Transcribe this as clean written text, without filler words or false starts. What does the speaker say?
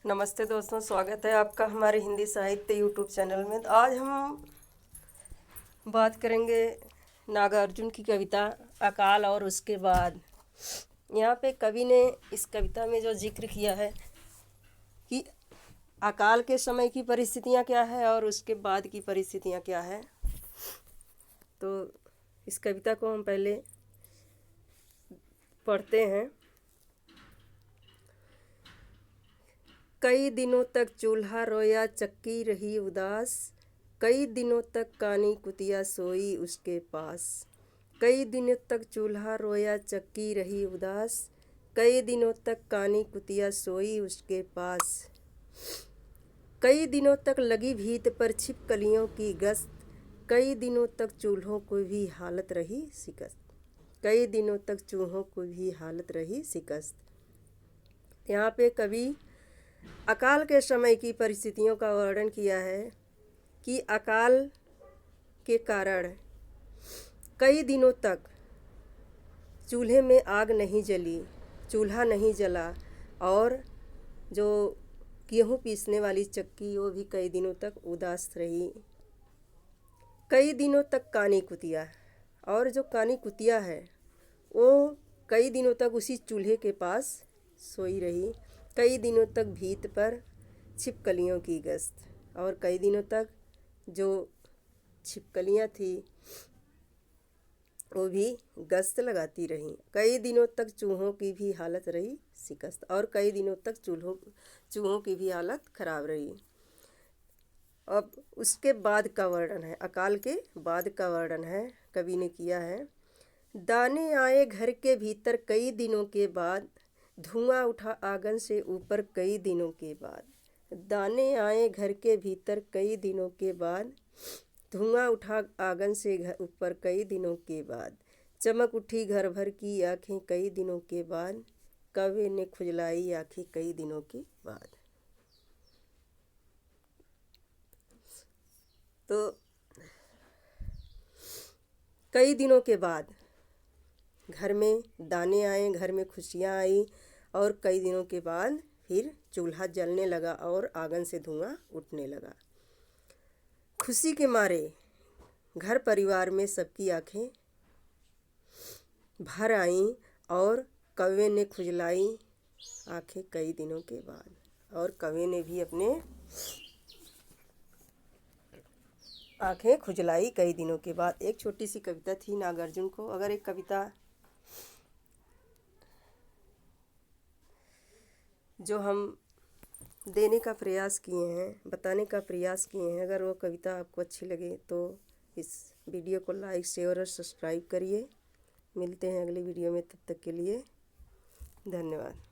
नमस्ते दोस्तों, स्वागत है आपका हमारे हिंदी साहित्य यूट्यूब चैनल में। तो आज हम बात करेंगे नागार्जुन की कविता अकाल और उसके बाद। यहाँ पे कवि ने इस कविता में जो जिक्र किया है कि अकाल के समय की परिस्थितियाँ क्या है और उसके बाद की परिस्थितियाँ क्या है। तो इस कविता को हम पहले पढ़ते हैं। कई दिनों तक चूल्हा रोया, चक्की रही उदास। कई दिनों तक कानी कुतिया सोई उसके पास। कई दिनों तक चूल्हा रोया, चक्की रही उदास। कई दिनों तक कानी कुतिया सोई उसके पास। कई दिनों तक लगी भीत पर छिपकलियों की गश्त। कई दिनों तक चूल्हों को भी हालत रही शिकस्त। कई दिनों तक चूल्हों को भी हालत रही शिकस्त। यहाँ पे कवि अकाल के समय की परिस्थितियों का वर्णन किया है कि अकाल के कारण कई दिनों तक चूल्हे में आग नहीं जली, चूल्हा नहीं जला और जो गेहूँ पीसने वाली चक्की वो भी कई दिनों तक उदास रही। कई दिनों तक कानी कुतिया, और जो कानी कुतिया है वो कई दिनों तक उसी चूल्हे के पास सोई रही। कई दिनों तक भीत पर छिपकलियों की गश्त, और कई दिनों तक जो छिपकलियाँ थी वो भी गश्त लगाती रहीं। कई दिनों तक चूहों की भी हालत रही शिकस्त, और कई दिनों तक चूहों की भी हालत खराब रही। अब उसके बाद का वर्णन है, अकाल के बाद का वर्णन है, कवि ने किया है। दाने आए घर के भीतर कई दिनों के बाद, धुआं उठा आंगन से ऊपर कई दिनों के बाद। दाने आए घर के भीतर कई दिनों के बाद, धुआं उठा आंगन से ऊपर कई दिनों के बाद। चमक उठी घर भर की आँखें कई दिनों के बाद, कौवे ने खुजलाई आँखें कई दिनों के बाद। तो कई दिनों के बाद घर में दाने आए, घर में खुशियाँ आई, और कई दिनों के बाद फिर चूल्हा जलने लगा और आंगन से धुआं उठने लगा। खुशी के मारे घर परिवार में सबकी आंखें भर आईं, और कौवे ने खुजलाई आंखें कई दिनों के बाद, और कौवे ने भी अपने आंखें खुजलाई कई दिनों के बाद। एक छोटी सी कविता थी नागार्जुन को। अगर एक कविता जो हम देने का प्रयास किए हैं, बताने का प्रयास किए हैं, अगर वो कविता आपको अच्छी लगे तो इस वीडियो को लाइक, शेयर और सब्सक्राइब करिए। मिलते हैं अगली वीडियो में, तब तक के लिए धन्यवाद।